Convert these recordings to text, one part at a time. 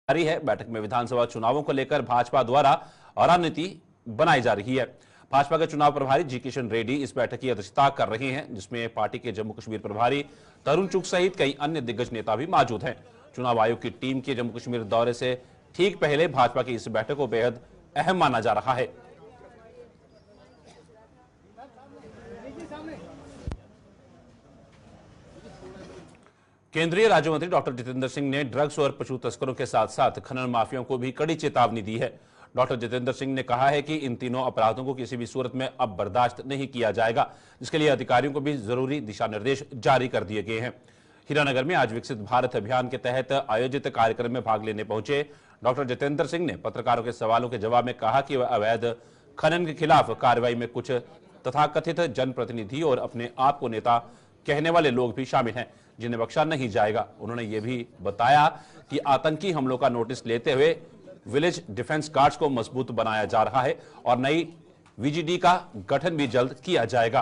जारी है। बैठक में विधानसभा चुनावों को लेकर भाजपा द्वारा रणनीति बनाई जा रही है। भाजपा के चुनाव प्रभारी जी किशन रेड्डी इस बैठक की अध्यक्षता कर रहे हैं, जिसमें पार्टी के जम्मू कश्मीर प्रभारी तरुण चुग सहित कई अन्य दिग्गज नेता भी मौजूद हैं। चुनाव आयोग की टीम के जम्मू कश्मीर दौरे से ठीक पहले भाजपा की इस बैठक को बेहद अहम माना जा रहा है। केंद्रीय राज्य मंत्री डॉक्टर जितेंद्र सिंह ने ड्रग्स और पशु तस्करों के साथ साथ खनन माफियाओं को भी कड़ी चेतावनी दी है। डॉक्टर जितेंद्र सिंह ने कहा है कि इन तीनों अपराधों को किसी भी सूरत में अब बर्दाश्त नहीं किया जाएगा, जिसके लिए अधिकारियों को भी जरूरी दिशा निर्देश जारी कर दिए गए हैं। हीरानगर में आज विकसित भारत अभियान के तहत आयोजित कार्यक्रम में भाग लेने पहुंचे डॉक्टर जितेंद्र सिंह ने पत्रकारों के सवालों के जवाब में कहा कि वह अवैध खनन के खिलाफ कार्रवाई में कुछ तथाकथित जनप्रतिनिधि और अपने आप को नेता कहने वाले लोग भी शामिल हैं, जिन्हें बख्शा नहीं जाएगा। उन्होंने यह भी बताया कि आतंकी हमलों का नोटिस लेते हुए विलेज डिफेंस गार्ड्स को मजबूत बनाया जा रहा है और नई वीजीडी का गठन भी जल्द किया जाएगा।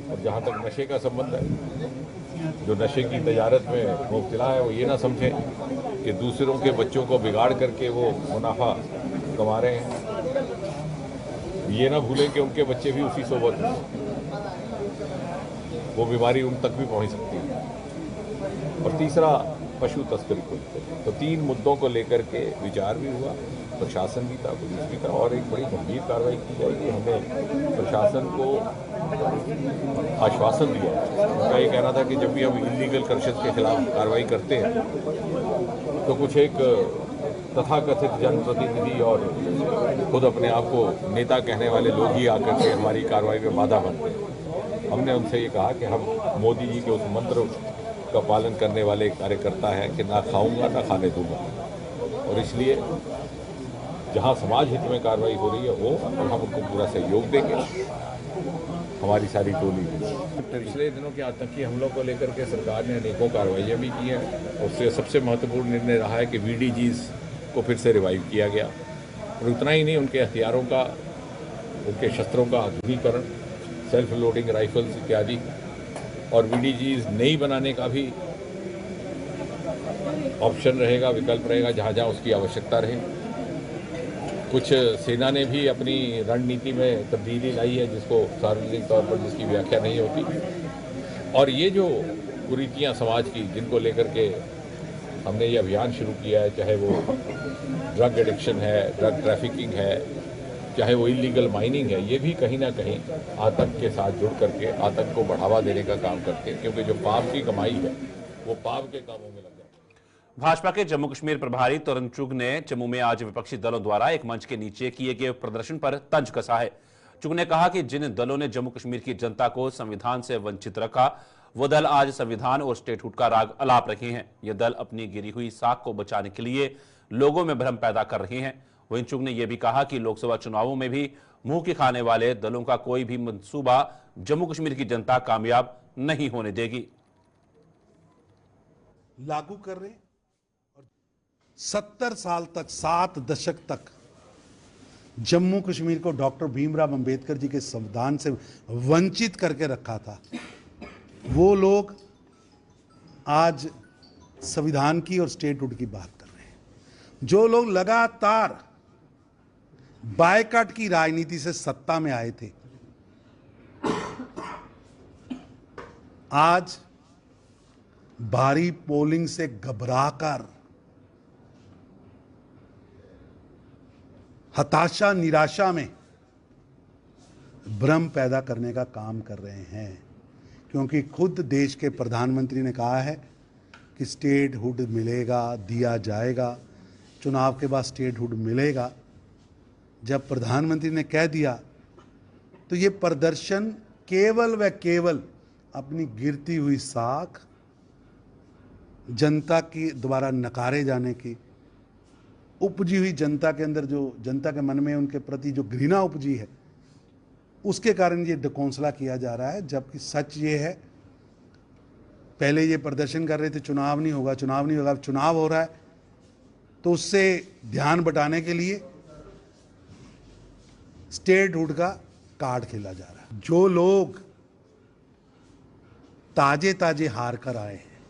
और जहाँ तक नशे का संबंध है, जो नशे की तजारत में मुब्तला है वो ये ना समझे कि दूसरों के बच्चों को बिगाड़ करके वो मुनाफा कमा रहे हैं। ये ना भूलें कि उनके बच्चे भी उसी सोबत हैं, वो बीमारी उन तक भी पहुंच सकती है। और तीसरा पशु तस्करी को लेकर, तो तीन मुद्दों को लेकर के विचार भी हुआ, प्रशासन भी था, पुलिस भी था, और एक बड़ी गंभीर कार्रवाई की जाएगी। हमने प्रशासन को आश्वासन दिया है। उनका ये कहना था कि जब भी हम इलीगल क्रशर्स के खिलाफ कार्रवाई करते हैं तो कुछ एक तथाकथित जनप्रतिनिधि और खुद अपने आप को नेता कहने वाले लोग ही आकर के हमारी कार्रवाई में बाधा बनते हैं। हमने उनसे ये कहा कि हम मोदी जी के उस मंत्र का पालन करने वाले कार्यकर्ता हैं कि ना खाऊंगा ना खाने दूंगा, और इसलिए जहां समाज हित में कार्रवाई हो रही है वो, और हम उनको पूरा सहयोग देंगे। हमारी सारी टोली पिछले दिनों के आतंकी हमलों को लेकर के सरकार ने अनेकों कार्रवाइयाँ भी की हैं। उससे सबसे महत्वपूर्ण निर्णय रहा है कि वीडीजीज को फिर से रिवाइव किया गया, और उतना ही नहीं, उनके हथियारों का, उनके शस्त्रों का आधुनिकीकरण, सेल्फ लोडिंग राइफल्स इत्यादि, और वीडीजीज नई बनाने का भी ऑप्शन रहेगा, विकल्प रहेगा जहाँ जहाँ उसकी आवश्यकता रहे। कुछ सेना ने भी अपनी रणनीति में तब्दीली लाई है, जिसको सार्वजनिक तौर पर जिसकी व्याख्या नहीं होती। और ये जो कुरीतियाँ समाज की, जिनको लेकर के हमने ये अभियान शुरू किया है, चाहे वो ड्रग एडिक्शन है, ड्रग ट्रैफिकिंग है, चाहे वो इलीगल माइनिंग है, ये भी कहीं ना कहीं आतंक के साथ जुड़ करके आतंक को बढ़ावा देने का काम करते हैं, क्योंकि जो पाप की कमाई है वो पाप के कामों में लग जाती है। भाजपा के जम्मू कश्मीर प्रभारी तरुण चुग ने जम्मू में आज विपक्षी दलों द्वारा एक मंच के नीचे किए गए प्रदर्शन पर तंज कसा है। चुग ने कहा कि जिन दलों ने जम्मू कश्मीर की जनता को संविधान से वंचित रखा, वो दल आज संविधान और स्टेटहुड का राग अलाप रहे हैं। ये दल अपनी गिरी हुई साख को बचाने के लिए लोगों में भ्रम पैदा कर रहे हैं। वहीं चुग ने यह भी कहा कि लोकसभा चुनावों में भी मुंह की खाने वाले दलों का कोई भी मंसूबा जम्मू कश्मीर की जनता कामयाब नहीं होने देगी। लागू कर रहे और 70 साल तक, 7 दशक तक जम्मू कश्मीर को डॉक्टर भीमराव अंबेडकर जी के संविधान से वंचित करके रखा था। वो लोग आज संविधान की और स्टेटहुड की बात कर रहे हैं। जो लोग लगातार बायकॉट की राजनीति से सत्ता में आए थे, आज भारी पोलिंग से घबराकर हताशा, निराशा में भ्रम पैदा करने का काम कर रहे हैं। क्योंकि खुद देश के प्रधानमंत्री ने कहा है कि स्टेटहुड मिलेगा, दिया जाएगा, चुनाव के बाद स्टेटहुड मिलेगा। जब प्रधानमंत्री ने कह दिया तो ये प्रदर्शन केवल व केवल अपनी गिरती हुई साख, जनता की द्वारा नकारे जाने की, उपजी हुई जनता के अंदर, जो जनता के मन में उनके प्रति जो घृणा उपजी है, उसके कारण ये ढकोंसला किया जा रहा है। जबकि सच ये है, पहले ये प्रदर्शन कर रहे थे चुनाव नहीं होगा, चुनाव नहीं होगा, अब चुनाव हो रहा है, तो उससे ध्यान बटाने के लिए स्टेटहुड का कार्ड खेला जा रहा है। जो लोग ताजे ताजे हार कर आए हैं,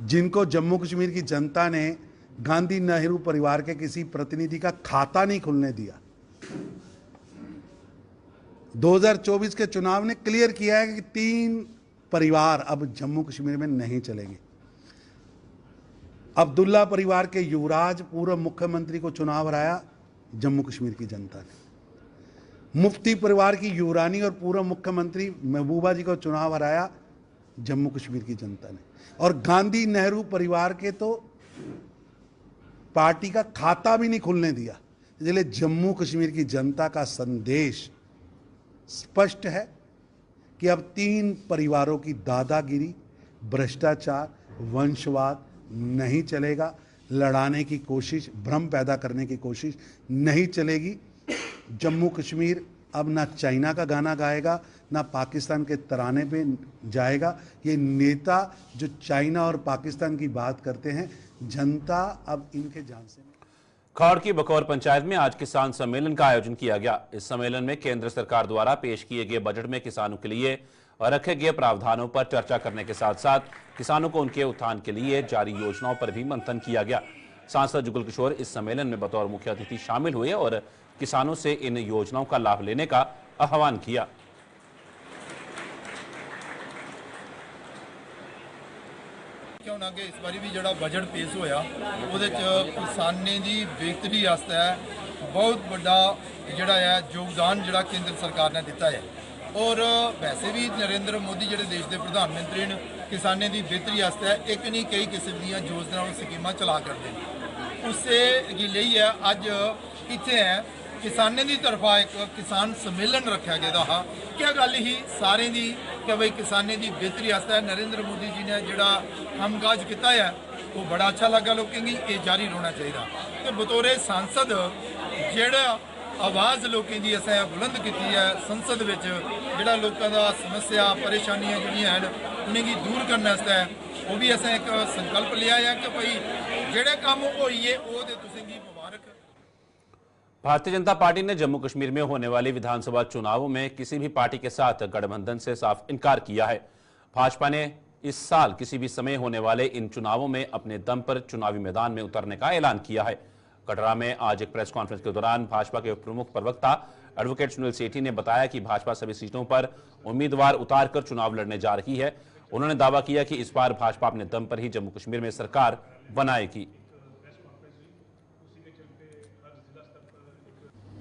जिनको जम्मू कश्मीर की जनता ने गांधी नेहरू परिवार के किसी प्रतिनिधि का खाता नहीं खुलने दिया। 2024 के चुनाव ने क्लियर किया है कि 3 परिवार अब जम्मू कश्मीर में नहीं चलेंगे। अब्दुल्ला परिवार के युवराज पूर्व मुख्यमंत्री को चुनाव हराया जम्मू कश्मीर की जनता ने। मुफ्ती परिवार की युवरानी और पूर्व मुख्यमंत्री महबूबा जी को चुनाव हराया जम्मू कश्मीर की जनता ने। और गांधी नेहरू परिवार के तो पार्टी का खाता भी नहीं खुलने दिया। इसलिए जम्मू कश्मीर की जनता का संदेश स्पष्ट है कि अब 3 परिवारों की दादागिरी, भ्रष्टाचार, वंशवाद नहीं चलेगा। लड़ाने की कोशिश, भ्रम पैदा करने की कोशिश नहीं चलेगी। जम्मू कश्मीर अब ना चाइना का गाना गाएगा, ना पाकिस्तान के तराने पे जाएगा। ये नेता जो चाइना और पाकिस्तान की बात करते हैं, जनता अब इनके जान से। खौड़ की बकौर पंचायत में आज किसान सम्मेलन का आयोजन किया गया। इस सम्मेलन में केंद्र सरकार द्वारा पेश किए गए बजट में किसानों के लिए और रखे गए प्रावधानों पर चर्चा करने के साथ साथ किसानों को उनके उत्थान के लिए जारी योजनाओं पर भी मंथन किया गया। सांसद जुगल किशोर इस सम्मेलन में बतौर मुख्य अतिथि शामिल हुए और किसानों से इन योजनाओं का लाभ लेने का आह्वान किया। क्यों ना कि इस बारी भी जो बजट पेश होया वो किसानी की बेहतरी वास्ते बहुत बड़ा जोड़ा है योगदान जो केंद्र सरकार ने दिता है। और वैसे भी नरेंद्र मोदी जो देश के प्रधानमंत्री ने किसानी की बेहतरी वास्ते एक नहीं कई किस्म दी योजना और स्कीमां चला करते हैं। उससे लिए अज इतने है किसानी की तरफा एक किसान सम्मेलन रखा गया था। क्या गल ही सारे दी कि भाई किसानी की बेहतरी वास्ते नरेंद्र मोदी जी ने जोड़ा कामकाज किया है वो बड़ा अच्छा लगा। लोगों की ये जारी रहना चाहिए। तो बतौर सांसद जोड़ा आवाज़ लोगों की असें बुलंद की है संसद में, जोड़ा लोगों का समस्या परेशानियां जोड़ियां हैं उन्हें दूर करने वो भी असें एक संकल्प लिया है कि भाई जोड़े काम होइए वो मुबारक। भारतीय जनता पार्टी ने जम्मू कश्मीर में होने वाली विधानसभा चुनावों में किसी भी पार्टी के साथ गठबंधन से साफ इनकार किया है। भाजपा ने इस साल किसी भी समय होने वाले इन चुनावों में अपने दम पर चुनावी मैदान में उतरने का ऐलान किया है। कटरा में आज एक प्रेस कॉन्फ्रेंस के दौरान भाजपा के प्रमुख प्रवक्ता एडवोकेट सुनील सेठी ने बताया कि भाजपा सभी सीटों पर उम्मीदवार उतारकर चुनाव लड़ने जा रही है। उन्होंने दावा किया कि इस बार भाजपा अपने दम पर ही जम्मू कश्मीर में सरकार बनाएगी।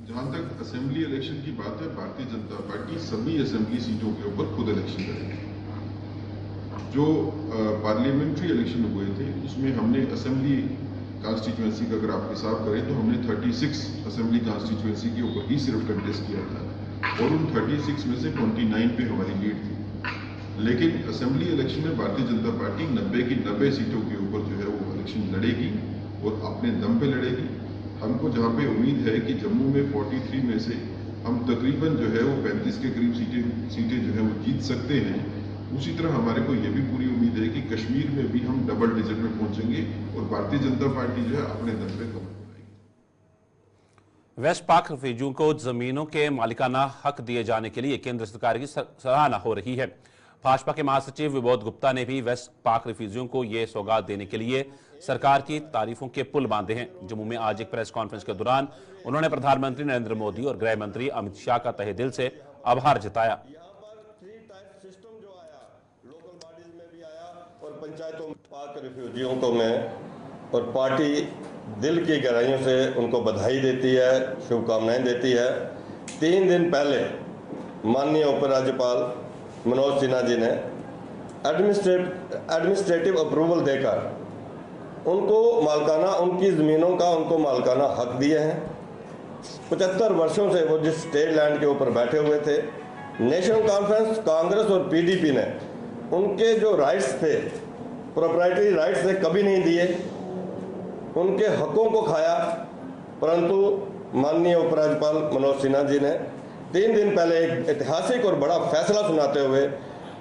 जहां तक असेंबली इलेक्शन की बात है, भारतीय जनता पार्टी सभी असेंबली सीटों के ऊपर खुद इलेक्शन करेगी। जो पार्लियामेंट्री इलेक्शन हुए थे उसमें हमने असेंबली कॉन्स्टिट्यूएंसी का अगर आप हिसाब करें तो हमने 36 असेंबली कॉन्स्टिट्यूएंसी के ऊपर ही सिर्फ कंटेस्ट किया था और उन 36 में से 29 पे हमारी लीड थी। लेकिन असेंबली इलेक्शन में भारतीय जनता पार्टी 90 की 90 सीटों के ऊपर जो है वो इलेक्शन लड़ेगी और अपने दम पे लड़ेगी। हमको जहाँ पे उम्मीद है कि जम्मू में 43 में से हम तकरीबन जो है वो 35 के करीब सीटें जो है वो जीत सकते हैं। उसी तरह हमारे को ये भी पूरी उम्मीद है कि कश्मीर में भी हम डबल डिजिट में पहुंचेंगे और भारतीय जनता पार्टी जो है अपने दम पे कमर बनाएगी। वेस्ट पाक रिफ्यूजियों को जमीनों के मालिकाना हक दिए जाने के लिए केंद्र सरकार की सराहना हो रही है। भाजपा के महासचिव विबोध गुप्ता ने भी वेस्ट पाक रिफ्यूजियों को यह सौगात देने के लिए सरकार की तारीफों के पुल बांधे हैं। जम्मू में आज एक प्रेस कॉन्फ्रेंस के दौरान उन्होंने प्रधानमंत्री नरेंद्र मोदी और गृह मंत्री अमित शाह का तहे दिल से आभार जताया। पंचायतों पाक रिफ्यूजियों को मैं और पार्टी दिल की गहराइयों से उनको बधाई देती है, शुभकामनाएं देती है। 3 दिन पहले माननीय उपराज्यपाल मनोज सिन्हा जी ने एडमिनिस्ट्रेटिव अप्रूवल देकर उनको मालकाना उनकी ज़मीनों का उनको मालकाना हक दिए हैं। 75 वर्षों से वो जिस स्टेट लैंड के ऊपर बैठे हुए थे, नेशनल कॉन्फ्रेंस, कांग्रेस और पीडीपी ने उनके जो राइट्स थे, प्रोप्राइटरी राइट्स से कभी नहीं दिए, उनके हकों को खाया। परंतु माननीय उपराज्यपाल मनोज सिन्हा जी ने 3 दिन पहले एक ऐतिहासिक और बड़ा फैसला सुनाते हुए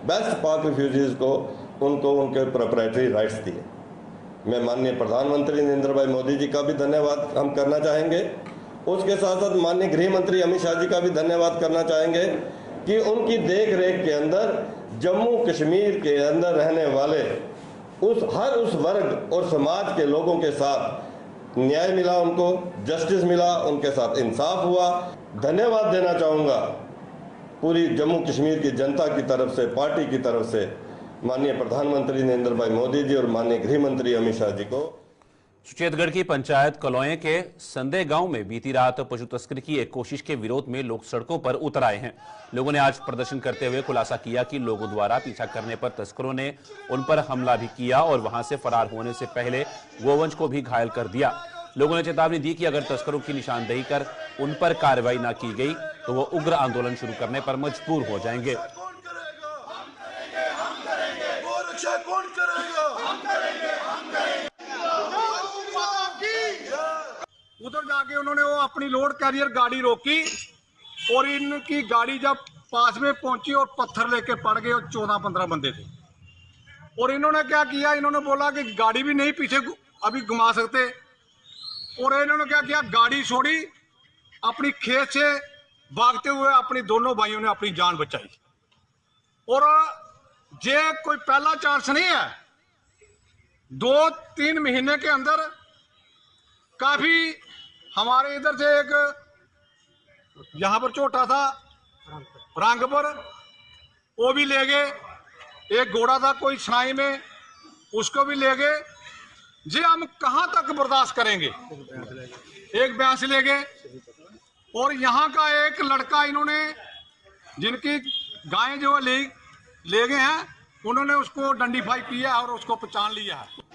वेस्ट पाक रिफ्यूजीज को उनको उनके प्रोप्राइटरी राइट्स दिए। मैं माननीय प्रधानमंत्री नरेंद्र भाई मोदी जी का भी धन्यवाद हम करना चाहेंगे। उसके साथ साथ माननीय गृह मंत्री अमित शाह जी का भी धन्यवाद करना चाहेंगे कि उनकी देख रेख के अंदर जम्मू कश्मीर के अंदर रहने वाले हर उस वर्ग और समाज के लोगों के साथ न्याय मिला, उनको जस्टिस मिला, उनके साथ इंसाफ हुआ। धन्यवाद देना चाहूँगा पूरी जम्मू कश्मीर की जनता की तरफ से, पार्टी की तरफ से माननीय प्रधानमंत्री नरेंद्र भाई मोदी जी और माननीय गृह मंत्री अमित शाह जी को। सुचेतगढ़ की पंचायत कलौये के संदे गांव में बीती रात पशु तस्करी की एक कोशिश के विरोध में लोग सड़कों पर उतर आए हैं। लोगों ने आज प्रदर्शन करते हुए खुलासा किया कि लोगों द्वारा पीछा करने पर तस्करों ने उन पर हमला भी किया और वहां से फरार होने से पहले गोवंश को भी घायल कर दिया। लोगों ने चेतावनी दी कि अगर तस्करों की निशानदेही कर उन पर कार्रवाई न की गई तो वो उग्र आंदोलन शुरू करने पर मजबूर हो जाएंगे। उधर जाके उन्होंने वो अपनी लोड कैरियर गाड़ी रोकी और इनकी गाड़ी जब पास में पहुंची और पत्थर लेके पड़ गए और 14-15 बंदे थे। और इन्होंने क्या किया, इन्होंने बोला कि गाड़ी भी नहीं पीछे अभी घुमा सकते, और इन्होंने क्या किया, गाड़ी छोड़ी, अपनी खेत से भागते हुए अपनी दोनों भाइयों ने अपनी जान बचाई। और ये कोई पहला चांस नहीं है, 2-3 महीने के अंदर काफी हमारे इधर से एक यहाँ पर छोटा था रंग पर, वो भी ले गए। एक घोड़ा था कोई सनाई में, उसको भी ले गए। जी हम कहाँ तक बर्दाश्त करेंगे। एक भैंस ले गए और यहाँ का एक लड़का इन्होंने जिनकी गायें जो ले गए हैं, उन्होंने उसको आइडेंटिफाई किया और उसको पहचान लिया है।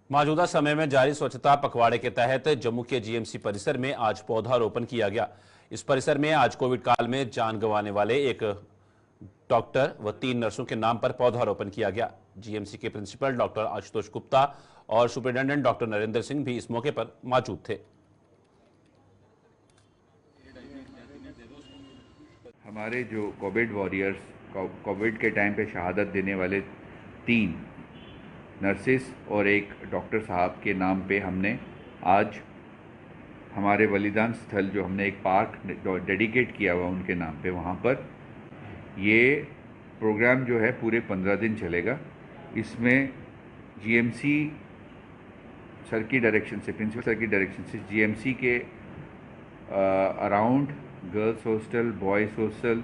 मौजूदा समय में जारी स्वच्छता पखवाड़े के तहत जम्मू के जीएमसी परिसर में आज पौधारोपण किया गया। इस परिसर में आज कोविड काल में जान गंवाने वाले एक डॉक्टर व 3 नर्सों के नाम पर पौधारोपण किया गया। जीएमसी के प्रिंसिपल डॉक्टर आशुतोष गुप्ता और सुपरिटेंडेंट डॉक्टर नरेंद्र सिंह भी इस मौके पर मौजूद थे। हमारे जो कोविड वॉरियर्स, कोविड के टाइम पे शहादत देने वाले 3 नर्सिस और एक डॉक्टर साहब के नाम पे हमने आज हमारे बलिदान स्थल, जो हमने एक पार्क डेडिकेट किया हुआ उनके नाम पे, वहाँ पर ये प्रोग्राम जो है पूरे 15 दिन चलेगा। इसमें जीएमसी सर की डायरेक्शन से, प्रिंसिपल सर की डायरेक्शन से जीएमसी के around girls hostel, boys hostel,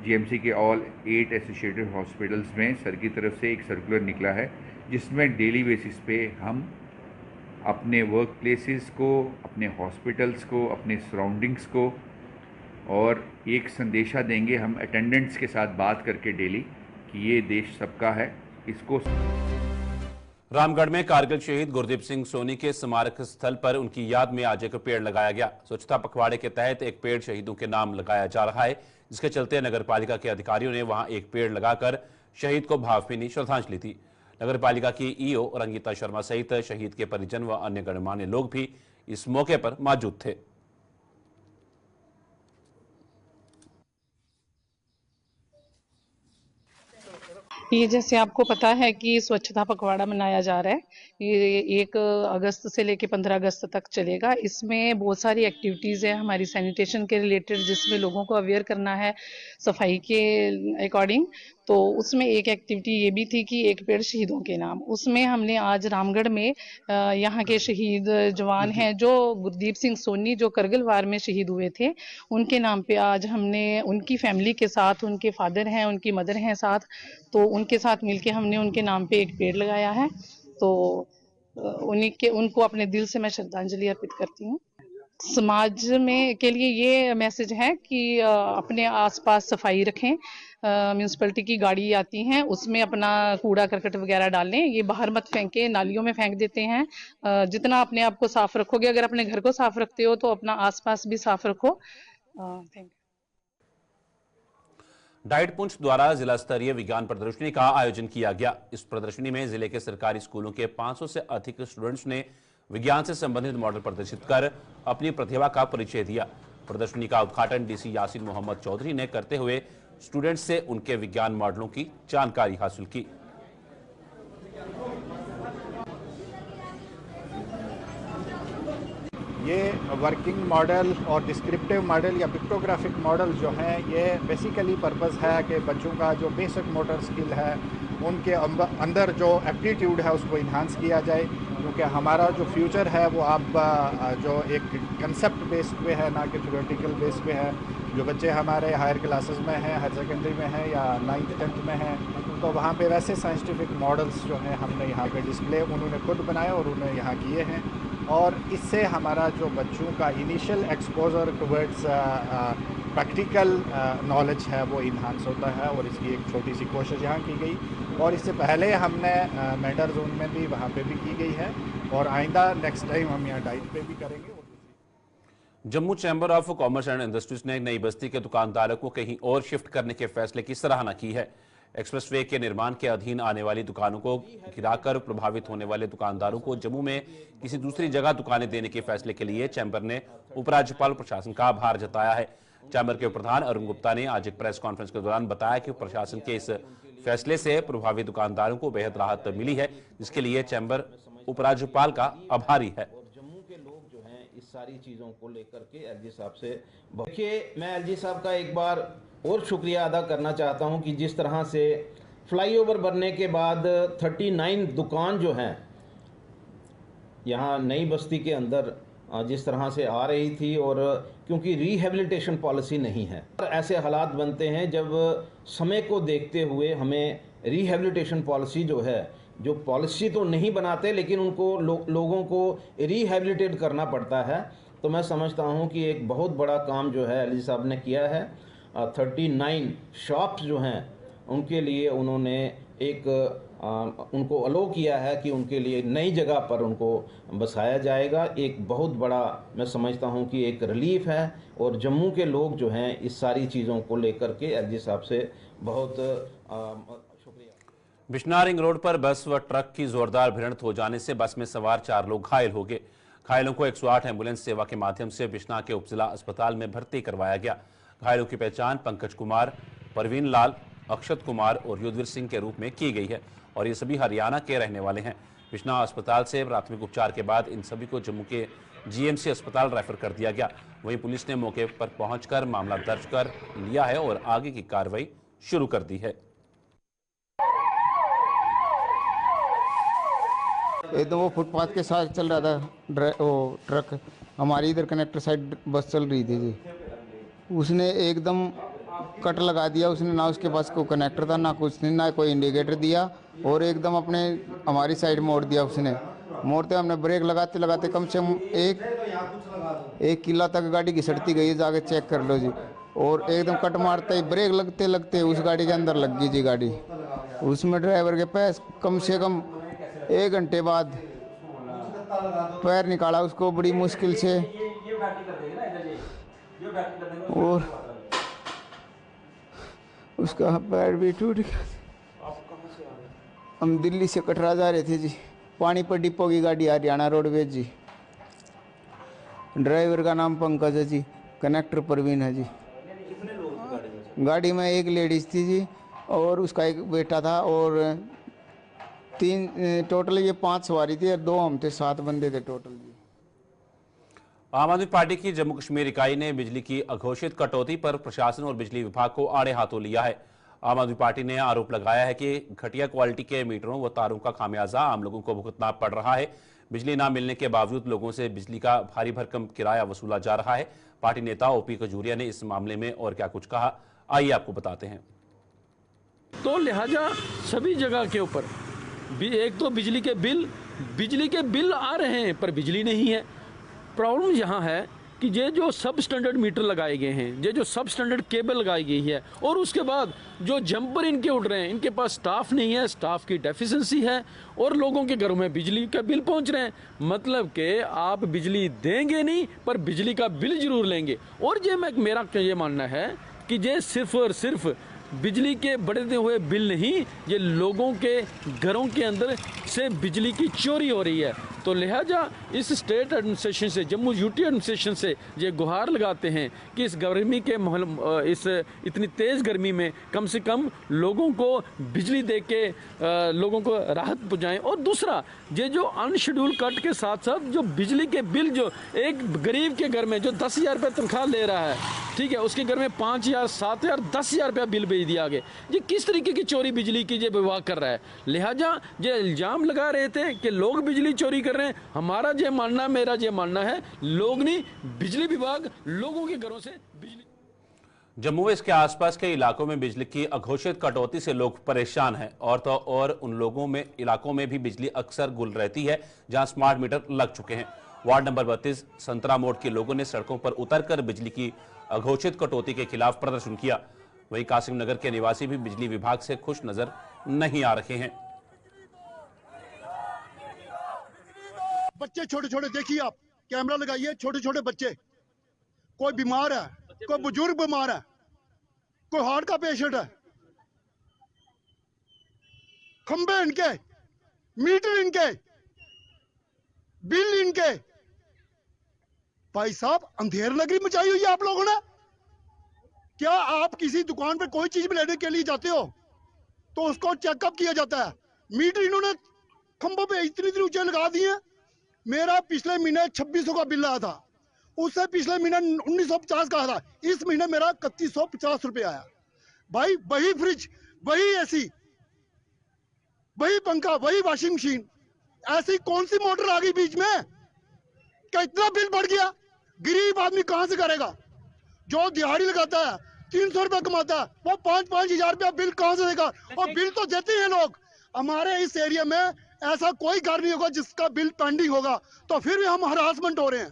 GMC के ऑल 8 एसोसिएटेड हॉस्पिटल्स में सर की तरफ से एक सर्कुलर निकला है, जिसमें डेली बेसिस पे हम अपने वर्क प्लेसेस को, अपने हॉस्पिटल्स को, अपने सराउंडिंग्स को और एक संदेशा देंगे हम अटेंडेंट्स के साथ बात करके डेली कि ये देश सबका है। इसको रामगढ़ में कारगिल शहीद गुरदीप सिंह सोनी के स्मारक स्थल पर उनकी याद में आज एक पेड़ लगाया गया। स्वच्छता पखवाड़े के तहत एक पेड़ शहीदों के नाम लगाया जा रहा है, जिसके चलते नगरपालिका के अधिकारियों ने वहां एक पेड़ लगाकर शहीद को भावभीनी श्रद्धांजलि दी। नगरपालिका की ईओ रंगीता शर्मा सहित शहीद के परिजन व अन्य गणमान्य लोग भी इस मौके पर मौजूद थे। ये जैसे आपको पता है कि स्वच्छता पखवाड़ा मनाया जा रहा है, ये 1 अगस्त से लेकर 15 अगस्त तक चलेगा। इसमें बहुत सारी एक्टिविटीज़ है हमारी सैनिटेशन के रिलेटेड, जिसमें लोगों को अवेयर करना है सफाई के अकॉर्डिंग। तो उसमें एक एक्टिविटी ये भी थी कि एक पेड़ शहीदों के नाम, उसमें हमने आज रामगढ़ में यहाँ के शहीद जवान हैं जो गुरदीप सिंह सोनी, जो करगिल वार में शहीद हुए थे, उनके नाम पे आज हमने उनकी फैमिली के साथ, उनके फादर हैं, उनकी मदर हैं साथ, तो उनके साथ मिलके हमने उनके नाम पे एक पेड़ लगाया है। तो उनको अपने दिल से मैं श्रद्धांजलि अर्पित करती हूँ। समाज में के लिए ये मैसेज है कि अपने आसपास सफाई रखें। म्यूनसिपैलिटी की गाड़ी आती हैं, उसमें अपना कूड़ा करकट वगैरह डालें, ये बाहर मत फेंकें, नालियों में फेंक देते हैं। जितना अपने आप को साफ रखोगे, अगर अपने घर को साफ रखते हो तो अपना आसपास भी साफ रखो। Thank you. डाइट पुंछ द्वारा जिला स्तरीय विज्ञान प्रदर्शनी का आयोजन किया गया। इस प्रदर्शनी में जिले के सरकारी स्कूलों के 500 से अधिक स्टूडेंट्स ने विज्ञान से संबंधित मॉडल प्रदर्शित कर अपनी प्रतिभा का परिचय दिया। प्रदर्शनी का उद्घाटन डीसी यासीन मोहम्मद चौधरी ने करते हुए स्टूडेंट्स से उनके विज्ञान मॉडलों की जानकारी हासिल की। ये वर्किंग मॉडल और डिस्क्रिप्टिव मॉडल या पिक्टोग्राफिक मॉडल जो हैं ये बेसिकली पर्पस है कि बच्चों का जो बेसिक मोटर स्किल है उनके अंदर जो एप्टीट्यूड है उसको इन्हांस किया जाए, क्योंकि हमारा जो फ्यूचर है वो अब जो एक कंसेप्ट बेस पे है ना कि थ्योरेटिकल बेस पे है। जो बच्चे हमारे हायर क्लासेस में हैं, हायर सेकेंडरी में हैं या 9th 10th में हैं, तो वहाँ पे वैसे साइंटिफिक मॉडल्स जो हैं हमने यहाँ पे डिस्प्ले उन्होंने खुद बनाए और उन्होंने यहाँ किए हैं, और इससे हमारा जो बच्चों का initial exposure towards practical knowledge है वो इन्हांस होता है, और इसकी एक छोटी सी कोशिश यहाँ की गई। और इससे पहले हमने मेंढर जोन में भी वहाँ पे भी की गई है, और आइंदा नेक्स्ट टाइम हम यहाँ डाइट पे भी करेंगे। Jammu chamber of commerce and industries ने नई बस्ती के दुकानदारों को कहीं और शिफ्ट करने के फैसले की सराहना की है। एक्सप्रेसवे के निर्माण के अधीन आने वाली दुकानों को गिराकर प्रभावित होने वाले दुकानदारों को जम्मू में किसी दूसरी जगह दुकानें देने के फैसले के लिए चैम्बर ने उपराज्यपाल प्रशासन का आभार जताया है। चैम्बर के प्रधान अरुण गुप्ता ने आज एक प्रेस कॉन्फ्रेंस के दौरान बताया कि प्रशासन के इस फैसले से प्रभावित दुकानदारों को बेहद राहत मिली है, जिसके लिए चैम्बर उपराज्यपाल का आभारी है। जम्मू के लोग जो हैं इस सारी चीज़ों को लेकर के एलजी साहब से देखिए, मैं एलजी साहब का एक बार और शुक्रिया अदा करना चाहता हूं कि जिस तरह से फ्लाईओवर बनने के बाद 39 दुकान जो हैं यहाँ नई बस्ती के अंदर जिस तरह से आ रही थी, और क्योंकि रिहेबिलिटेशन पॉलिसी नहीं है, ऐसे हालात बनते हैं जब समय को देखते हुए हमें रिहेबिलिटेशन पॉलिसी जो है, जो पॉलिसी तो नहीं बनाते लेकिन उनको लोगों को रिहेबिलिटेट करना पड़ता है। तो मैं समझता हूं कि एक बहुत बड़ा काम जो है एलजी साहब ने किया है। 39 शॉप्स जो हैं उनके लिए उन्होंने एक उनको अलो किया है कि उनके लिए नई जगह पर उनको बसाया जाएगा। एक बहुत बड़ा मैं समझता हूं कि एक रिलीफ है, और जम्मू के लोग जो हैं इस सारी चीज़ों को लेकर के एलजी साहब से बहुत शुक्रिया। बिश्नाह रिंग रोड पर बस व ट्रक की जोरदार भिड़ंत हो जाने से बस में सवार 4 लोग घायल हो गए। घायलों को 108 एम्बुलेंस सेवा के माध्यम से बिश्नाह के उपजिला अस्पताल में भर्ती करवाया गया। घायलों की पहचान पंकज कुमार, परवीन लाल, अक्षत कुमार और युद्धवीर सिंह के रूप में की गई है, और ये सभी हरियाणा के रहने वाले हैं। बिश्नाह अस्पताल से प्राथमिक उपचार के बाद इन सभी को जम्मू के जीएमसी अस्पताल रेफर कर दिया गया। वहीं पुलिस ने मौके पर पहुंचकर मामला दर्ज कर लिया है और आगे की कार्रवाई शुरू कर दी है। एकदम वो फुटपाथ के साथ चल रहा था वो ट्रक, हमारी इधर कनेक्टर साइड बस चल रही थी जी, उसने एकदम कट लगा दिया। उसने ना उसके पास कोई कनेक्टर था, ना कुछ नहीं, ना कोई इंडिकेटर दिया, और एकदम अपने हमारी साइड मोड़ दिया। उसने मोड़ते हमने ब्रेक लगाते लगाते कम से कम एक किला तक गाड़ी घिसटती गई, जाके चेक कर लो जी, और एकदम कट मारते ही ब्रेक लगते लगते उस गाड़ी के अंदर लग गई जी गाड़ी। उसमें ड्राइवर के पैर कम से कम 1 घंटे बाद पैर निकाला उसको बड़ी मुश्किल से, और उसका पैर भी टूट गया। हम दिल्ली से कटरा जा रहे थे जी, पानीपत डिपो की गाड़ी हरियाणा रोडवेज जी। ड्राइवर का नाम पंकज है जी, कनेक्टर परवीन है जी। गाड़ी में एक लेडीज थी जी, और उसका एक बेटा था, और 3 टोटल ये 5 सवारी थी, और 2 हम थे, 7 बंदे थे टोटल जी। आम आदमी पार्टी की जम्मू कश्मीर इकाई ने बिजली की अघोषित कटौती पर प्रशासन और बिजली विभाग को आड़े हाथों लिया है। आम आदमी पार्टी ने आरोप लगाया है कि घटिया क्वालिटी के मीटरों व तारों का खामियाजा आम लोगों को भुगतना पड़ रहा है। बिजली न मिलने के बावजूद लोगों से बिजली का भारी भरकम किराया वसूला जा रहा है। पार्टी नेता ओपी खजूरिया ने इस मामले में और क्या कुछ कहा, आइए आपको बताते हैं। तो लिहाजा सभी जगह के ऊपर एक तो बिजली के बिल आ रहे हैं पर बिजली नहीं है। प्रॉब्लम यहाँ है कि ये जो सब स्टैंडर्ड मीटर लगाए गए हैं, ये जो सब स्टैंडर्ड केबल लगाई गई है, और उसके बाद जो जंपर इनके उड़ रहे हैं, इनके पास स्टाफ नहीं है, स्टाफ की डेफिशिएंसी है, और लोगों के घरों में बिजली का बिल पहुंच रहे हैं। मतलब कि आप बिजली देंगे नहीं पर बिजली का बिल जरूर लेंगे। और ये मेरा ये मानना है कि ये सिर्फ और सिर्फ बिजली के बढ़ते हुए बिल नहीं, ये लोगों के घरों के अंदर से बिजली की चोरी हो रही है। तो लिहाजा इस स्टेट एडमिनिस्ट्रेशन से, जम्मू यूटी एडमिनिस्ट्रेशन से ये गुहार लगाते हैं कि इस गर्मी के इस इतनी तेज़ गर्मी में कम से कम लोगों को बिजली दे के लोगों को राहत पहुँचाएँ। और दूसरा, ये जो अनशेड्यूल कट के साथ साथ जो बिजली के बिल, जो एक गरीब के घर में जो 10,000 रुपये तनख्वाह ले रहा है, ठीक है, उसके घर में 5,000, 7,000, 10,000 रुपया बिल भेज दिया गया। ये किस तरीके की चोरी बिजली की ये विभाग कर रहा है। लिहाजा ये इल्ज़ाम लगा रहे थे कि लोग बिजली चोरी कर रहे हैं। हमारा ये मानना, मेरा ये मानना है, लोग नहीं, बिजली विभाग लोगों के घरों से बिजली। जम्मू व इसके आसपास के इलाकों में बिजली की अघोषित कटौती से लोग परेशान हैं और तो और उन लोगों में इलाकों में भी बिजली अक्सर गुल रहती है जहां स्मार्ट मीटर लग चुके हैं। वार्ड नंबर 32 संतरा मोड़ के लोगों ने सड़कों पर उतरकर बिजली की अघोषित कटौती के खिलाफ प्रदर्शन किया। वहीं कासिम नगर के निवासी भी बिजली विभाग से खुश नजर नहीं आ रहे हैं। बच्चे छोटे छोटे, देखिए आप कैमरा लगाइए, छोटे छोटे बच्चे, कोई बीमार है, कोई बुजुर्ग बीमार है, कोई हार्ट का पेशेंट है, खंबे इनके, मीटर इनके, बिल इनके। भाई साहब, अंधेर नगरी मचाई हुई है आप लोगों ने। क्या आप किसी दुकान पे कोई चीज भी लेने के लिए जाते हो तो उसको चेकअप किया जाता है? मीटर इन्होंने खंभों पे इतनी इतनी ऊंचे लगा दिए। मेरा पिछले महीने 2600 का बिल आया था, उससे पिछले महीने 1950 का था, इस महीने मेरा 3150 रुपये आया। भाई वही फ्रिज, वही एसी, वही पंखा, वही वॉशिंग मशीन, ऐसी कौन सी मोटर आ गई बीच में क्या इतना बिल बढ़ गया? गरीब आदमी कहां से करेगा? जो दिहाड़ी लगाता है, 300 रुपया कमाता है, वो 5-5 हजार रुपया बिल कहां से देगा? और बिल तो देते हैं लोग। हमारे इस एरिया में ऐसा कोई घर नहीं होगा जिसका बिल पेंडिंग होगा, तो फिर भी हम हरासमेंट हो रहे हैं।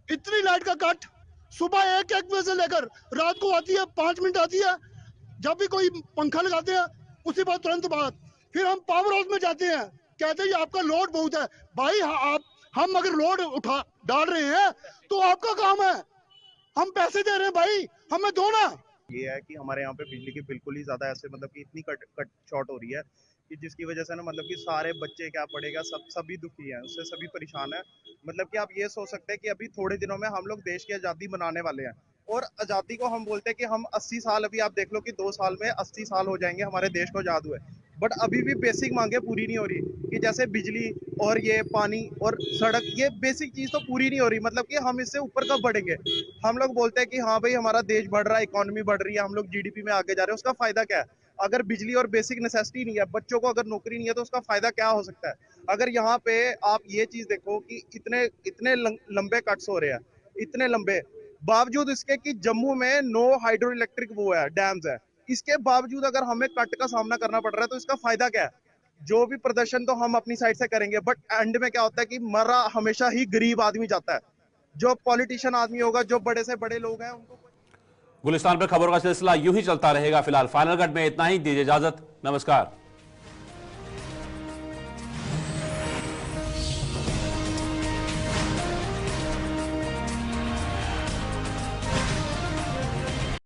इतनी लाइट का कट सुबह 1 बजे से लेकर रात को आती है, 5 मिनट आती है। जब भी कोई पंखा लगाते हैं उसी बात तुरंत बाद फिर हम पावर हाउस में जाते हैं, कहते हैं आपका लोड बहुत है। भाई हम अगर लोड उठा डाल रहे हैं तो आपका काम है, हम पैसे दे रहे हैं भाई, हमें दो ना। ये है कि हमारे यहाँ पे बिजली की बिल्कुल ही ज्यादा ऐसे मतलब कि इतनी कट शॉर्ट हो रही है कि जिसकी वजह से ना मतलब कि सारे बच्चे क्या पड़ेगा, सभी दुखी हैं, उससे सभी परेशान हैं। मतलब कि आप ये सोच सकते हैं कि अभी थोड़े दिनों में हम लोग देश की आज़ादी मनाने वाले हैं, और आज़ादी को हम बोलते हैं कि हम 80 साल, अभी आप देख लो कि 2 साल में 80 साल हो जाएंगे हमारे देश को आज़ाद हुए, बट अभी भी बेसिक मांगे पूरी नहीं हो रही कि जैसे बिजली और ये पानी और सड़क, ये बेसिक चीज़ तो पूरी नहीं हो रही। मतलब कि हम इससे ऊपर कब बढ़ेंगे? हम लोग बोलते हैं कि हाँ भाई हमारा देश बढ़ रहा है, इकोनॉमी बढ़ रही है, हम लोग जीडीपी में आगे जा रहे हैं, उसका फायदा क्या है? अगर बिजली और बेसिक नेसेसिटी नहीं है, बच्चों को अगर नौकरी नहीं है, तो उसका फायदा क्या हो सकता है? अगर यहाँ पे आप ये चीज़ देखो कि इतने लंबे कट्स हो रहे हैं, इतने लंबे, बावजूद इसके कि जम्मू में 9 हाइड्रो इलेक्ट्रिक वो है, डैम्स है, इसके बावजूद अगर हमें कट का सामना करना पड़ रहा है तो इसका फायदा क्या है? जो भी प्रदर्शन तो हम अपनी साइड से करेंगे, बट एंड में क्या होता है कि मरा हमेशा ही गरीब आदमी जाता है। जो पॉलिटिशियन आदमी होगा, जो बड़े से बड़े लोग हैं, उनको। गुलिस्तान पर खबरों का सिलसिला यूं ही चलता रहेगा। फिलहाल फाइनल कट में इतना ही, दीजिए इजाजत, नमस्कार।